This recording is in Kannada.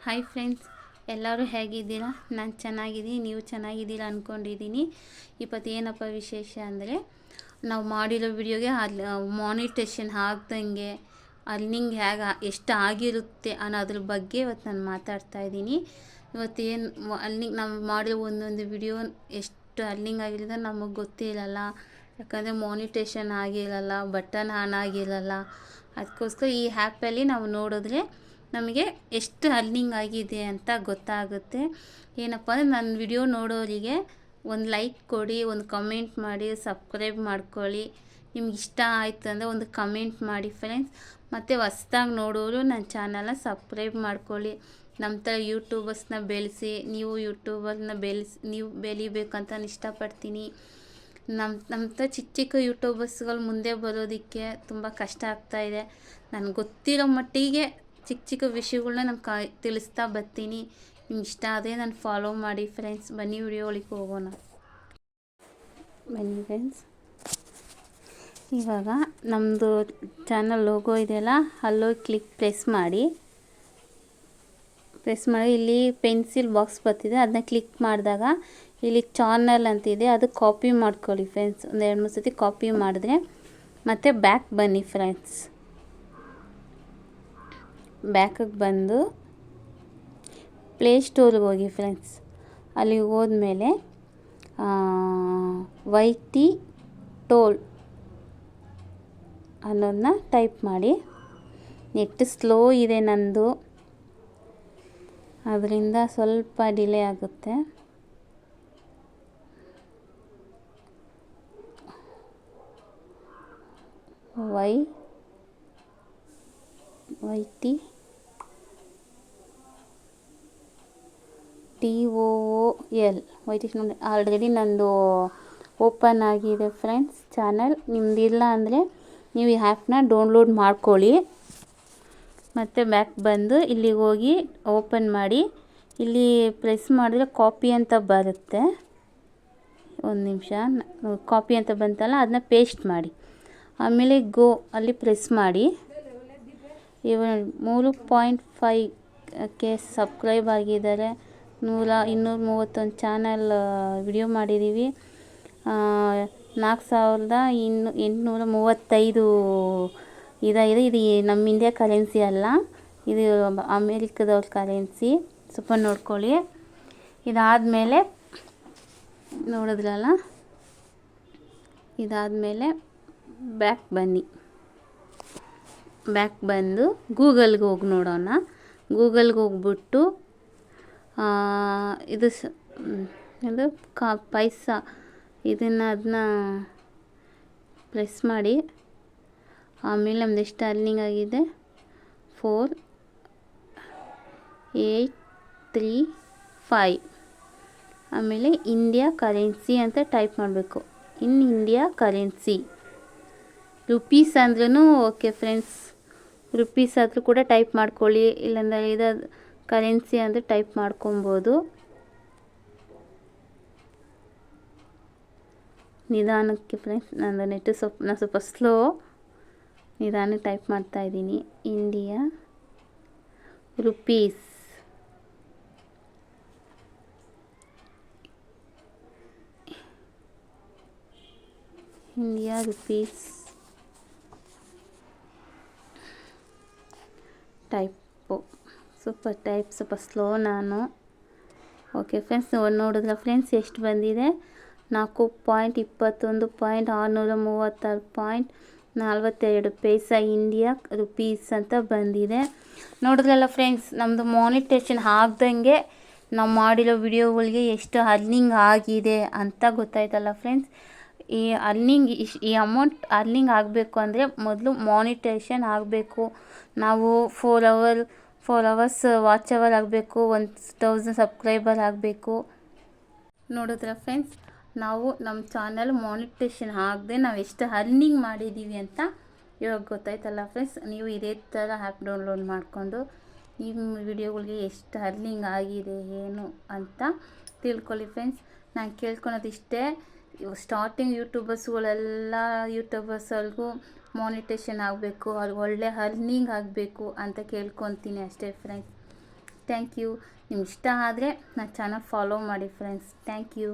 ಹಾಯ್ ಫ್ರೆಂಡ್ಸ್, ಎಲ್ಲರೂ ಹೇಗಿದ್ದೀರಾ? ನಾನು ಚೆನ್ನಾಗಿದ್ದೀನಿ, ನೀವು ಚೆನ್ನಾಗಿದ್ದೀರಾ ಅಂದ್ಕೊಂಡಿದ್ದೀನಿ. ಏನಪ್ಪ ವಿಶೇಷ ಅಂದರೆ, ನಾವು ಮಾಡಿರೋ ವಿಡಿಯೋಗೆ ಮಾನಿಟೇಷನ್ ಆಗ್ದಂಗೆ ಅರ್ನಿಂಗ್ ಎಷ್ಟು ಆಗಿರುತ್ತೆ ಅನ್ನೋದ್ರ ಬಗ್ಗೆ ಇವತ್ತು ನಾನು ಮಾತಾಡ್ತಾ ಇದ್ದೀನಿ. ಇವತ್ತೇನು ಅರ್ನಿಂಗ್ ನಾವು ಮಾಡಿರೋ ಒಂದೊಂದು ವಿಡಿಯೋ ಎಷ್ಟು ಅರ್ನಿಂಗ್ ಆಗಿರೋದು ನಮಗೆ ಗೊತ್ತಿರಲ್ಲ. ಯಾಕಂದರೆ ಮಾನಿಟೇಷನ್ ಆಗಿರಲ್ಲ, ಬಟನ್ ಆನ್ ಆಗಿರಲ್ಲ. ಅದಕ್ಕೋಸ್ಕರ ಈ ಆ್ಯಪಲ್ಲಿ ನಾವು ನೋಡಿದ್ರೆ ನಮಗೆ ಎಷ್ಟು ಅರ್ನಿಂಗ್ ಆಗಿದೆ ಅಂತ ಗೊತ್ತಾಗುತ್ತೆ. ಏನಪ್ಪ ಅಂದರೆ, ನನ್ನ ವಿಡಿಯೋ ನೋಡೋರಿಗೆ ಒಂದು ಲೈಕ್ ಕೊಡಿ, ಒಂದು ಕಮೆಂಟ್ ಮಾಡಿ, ಸಬ್ಸ್ಕ್ರೈಬ್ ಮಾಡ್ಕೊಳ್ಳಿ. ನಿಮ್ಗೆ ಇಷ್ಟ ಆಯಿತು ಅಂದರೆ ಒಂದು ಕಮೆಂಟ್ ಮಾಡಿ ಫ್ರೆಂಡ್ಸ್. ಮತ್ತು ಹೊಸ್ದಾಗಿ ನೋಡೋರು ನನ್ನ ಚಾನಲ್ನ ಸಬ್ಸ್ಕ್ರೈಬ್ ಮಾಡ್ಕೊಳ್ಳಿ. ನಮ್ಮ ಥರ ಯೂಟ್ಯೂಬರ್ಸ್ನ ಬೆಳೆಸಿ, ನೀವು ಬೆಳಿಬೇಕಂತ ನಾನು ಇಷ್ಟಪಡ್ತೀನಿ. ನಮ್ಮ ಥರ ಚಿಕ್ಕ ಯೂಟ್ಯೂಬರ್ಸ್ಗಳು ಮುಂದೆ ಬರೋದಕ್ಕೆ ತುಂಬ ಕಷ್ಟ ಆಗ್ತಾಯಿದೆ. ನನಗೆ ಗೊತ್ತಿರೋ ಮಟ್ಟಿಗೆ ಚಿಕ್ಕ ವಿಷಯಗಳ್ನ ನಾನು ತಿಳಿಸ್ತಾ ಬರ್ತೀನಿ. ನಿಮ್ಗೆ ಇಷ್ಟ ಆದರೆ ನಾನು ಫಾಲೋ ಮಾಡಿ ಫ್ರೆಂಡ್ಸ್. ಬನ್ನಿ ವಿಡಿಯೋ ಒಳಗೆ ಹೋಗೋಣ. ಬನ್ನಿ ಫ್ರೆಂಡ್ಸ್, ಇವಾಗ ನಮ್ಮದು ಚಾನಲ್ ಲೋಗೋ ಇದೆಯಲ್ಲ, ಅಲ್ಲೋಗಿ ಪ್ರೆಸ್ ಮಾಡಿ ಇಲ್ಲಿ ಪೆನ್ಸಿಲ್ ಬಾಕ್ಸ್ ಬರ್ತಿದೆ, ಅದನ್ನ ಕ್ಲಿಕ್ ಮಾಡಿದಾಗ ಇಲ್ಲಿ ಚಾನಲ್ ಅಂತಿದೆ, ಅದು ಕಾಪಿ ಮಾಡ್ಕೊಳ್ಳಿ ಫ್ರೆಂಡ್ಸ್. ಒಂದು 2-3 ಸತಿ ಕಾಪಿ ಮಾಡಿದ್ರೆ ಮತ್ತು ಬ್ಯಾಕ್ ಬನ್ನಿ ಫ್ರೆಂಡ್ಸ್. ಬ್ಯಾಕಿಗೆ ಬಂದು ಪ್ಲೇಸ್ಟೋರ್ಗೆ ಹೋಗಿ ಫ್ರೆಂಡ್ಸ್. ಅಲ್ಲಿಗೆ ಹೋದ್ಮೇಲೆ YT ಟೋಲ್ ಅನ್ನೋದನ್ನ ಟೈಪ್ ಮಾಡಿ. ನೆಟ್ ಸ್ಲೋ ಇದೆ ನಂದು, ಅದರಿಂದ ಸ್ವಲ್ಪ ಡಿಲೇ ಆಗುತ್ತೆ. YT TOOL ಆಲ್ರೆಡಿ ನಂದು ಓಪನ್ ಆಗಿದೆ ಫ್ರೆಂಡ್ಸ್ ಚಾನಲ್. ನಿಮ್ಮದಿಲ್ಲ ಅಂದರೆ ನೀವು ಈ ಆ್ಯಪ್ನ ಡೌನ್ಲೋಡ್ ಮಾಡ್ಕೊಳ್ಳಿ. ಮತ್ತು ಬ್ಯಾಕ್ ಬಂದು ಇಲ್ಲಿಗೆ ಹೋಗಿ ಓಪನ್ ಮಾಡಿ. ಇಲ್ಲಿ ಪ್ರೆಸ್ ಮಾಡಿದ್ರೆ ಕಾಪಿ ಅಂತ ಬರುತ್ತೆ. ಒಂದು ನಿಮಿಷ, ಕಾಪಿ ಅಂತ ಬಂತಲ್ಲ, ಅದನ್ನ ಪೇಸ್ಟ್ ಮಾಡಿ. ಆಮೇಲೆ ಗೋ ಅಲ್ಲಿ ಪ್ರೆಸ್ ಮಾಡಿ. ಇವಾಗ 3.5K ಸಬ್ಸ್ಕ್ರೈಬ್ ಆಗಿದ್ದಾರೆ. 231 ಚಾನಲ್ ವಿಡಿಯೋ ಮಾಡಿದ್ದೀವಿ. 4835 ಇದಾಗಿದೆ. ಇದು ನಮ್ಮ ಇಂಡಿಯಾ ಕರೆನ್ಸಿ ಅಲ್ಲ, ಇದು ಅಮೇರಿಕದವ್ರ ಕರೆನ್ಸಿ. ಸ್ವಲ್ಪ ನೋಡ್ಕೊಳ್ಳಿ. ಇದಾದಮೇಲೆ ನೋಡಿದ್ರಲ್ಲ, ಇದಾದಮೇಲೆ ಬ್ಯಾಕ್ ಬನ್ನಿ. ಬ್ಯಾಕ್ ಬಂದು ಗೂಗಲ್ಗೆ ಹೋಗಿ ನೋಡೋಣ. ಗೂಗಲ್ಗೆ ಹೋಗ್ಬಿಟ್ಟು ಇದು ಪೈಸಾ ಅದನ್ನ ಪ್ರೆಸ್ ಮಾಡಿ. ಆಮೇಲೆ ನಮ್ದು ಎಷ್ಟು ಅರ್ನಿಂಗ್ ಆಗಿದೆ, 4835. ಆಮೇಲೆ ಇಂಡಿಯಾ ಕರೆನ್ಸಿ ಅಂತ ಟೈಪ್ ಮಾಡಬೇಕು. ಇನ್ ಇಂಡಿಯಾ ಕರೆನ್ಸಿ ರುಪೀಸ್ ಅಂದ್ರೂ ಓಕೆ ಫ್ರೆಂಡ್ಸ್. ರುಪೀಸ್ ಆದರೂ ಕೂಡ ಟೈಪ್ ಮಾಡ್ಕೊಳ್ಳಿ, ಇಲ್ಲಾಂದರೆ ಇದು ಕರೆನ್ಸಿ ಅಂದರೆ ಟೈಪ್ ಮಾಡ್ಕೊಬೋದು. ನಿಧಾನಕ್ಕೆ ಫ್ರೆಂಡ್ಸ್, ನಾನು ನೆಟ್ಟು ಸ್ವಲ್ಪ ಸ್ಲೋ, ನಿಧಾನಕ್ಕೆ ಟೈಪ್ ಮಾಡ್ತಾಯಿದ್ದೀನಿ. India rupees, India rupees type ಸ್ವಲ್ಪ ಸ್ಲೋ ನಾನು. ಓಕೆ ಫ್ರೆಂಡ್ಸ್, ನೋಡಿದ್ರೆ ಫ್ರೆಂಡ್ಸ್ ಎಷ್ಟು ಬಂದಿದೆ, 4.21.636.42 ಪೈಸಾ ಇಂಡಿಯಾ ರುಪೀಸ್ ಅಂತ ಬಂದಿದೆ. ನೋಡಿದ್ರಲ್ಲ ಫ್ರೆಂಡ್ಸ್, ನಮ್ಮದು ಮಾನಿಟೇಷನ್ ಆಗ್ದಂಗೆ ನಾವು ಮಾಡಿರೋ ವಿಡಿಯೋಗಳಿಗೆ ಎಷ್ಟು ಅರ್ನಿಂಗ್ ಆಗಿದೆ ಅಂತ ಗೊತ್ತಾಯ್ತಲ್ಲ ಫ್ರೆಂಡ್ಸ್. ಈ ಅಮೌಂಟ್ ಅರ್ನಿಂಗ್ ಆಗಬೇಕು ಅಂದರೆ ಮೊದಲು ಮಾನಿಟೇಷನ್ ಆಗಬೇಕು. ನಾವು 4 ಅವರ್ಸ್ ವಾಚ್ ಅವರ್ ಆಗಬೇಕು, 1000 ಸಬ್ಸ್ಕ್ರೈಬರ್ ಆಗಬೇಕು. ನೋಡಿದ್ರೆ ಫ್ರೆಂಡ್ಸ್, ನಾವು ನಮ್ಮ ಚಾನಲ್ ಮಾನಿಟೇಷನ್ ಆಗದೆ ನಾವು ಎಷ್ಟು ಅರ್ನಿಂಗ್ ಮಾಡಿದ್ದೀವಿ ಅಂತ ಇವಾಗ ಗೊತ್ತಾಯ್ತಲ್ಲ ಫ್ರೆಂಡ್ಸ್. ನೀವು ಇದೇ ಥರ ಆ್ಯಪ್ ಡೌನ್ಲೋಡ್ ಮಾಡಿಕೊಂಡು ನಿಮ್ಮ ವಿಡಿಯೋಗಳಿಗೆ ಎಷ್ಟು ಅರ್ನಿಂಗ್ ಆಗಿದೆ ಏನು ಅಂತ ತಿಳ್ಕೊಳ್ಳಿ ಫ್ರೆಂಡ್ಸ್. ನಾನು ಕೇಳ್ಕೊಳೋದಿಷ್ಟೇ, ಸ್ಟಾರ್ಟಿಂಗ್ ಯೂಟ್ಯೂಬರ್ಸ್ಗಳಿಗೂ ಮಾನಿಟೇಷನ್ ಆಗಬೇಕು, ಅವ್ರಿಗೆ ಒಳ್ಳೆ ಅರ್ನಿಂಗ್ ಆಗಬೇಕು ಅಂತ ಕೇಳ್ಕೊತೀನಿ ಅಷ್ಟೇ ಫ್ರೆಂಡ್ಸ್. Thank you. ನಿಮ್ಗೆ ಇಷ್ಟ ಆದರೆ ನನ್ನ ಚಾನಲ್ ಫಾಲೋ ಮಾಡಿ ಫ್ರೆಂಡ್ಸ್. Thank you.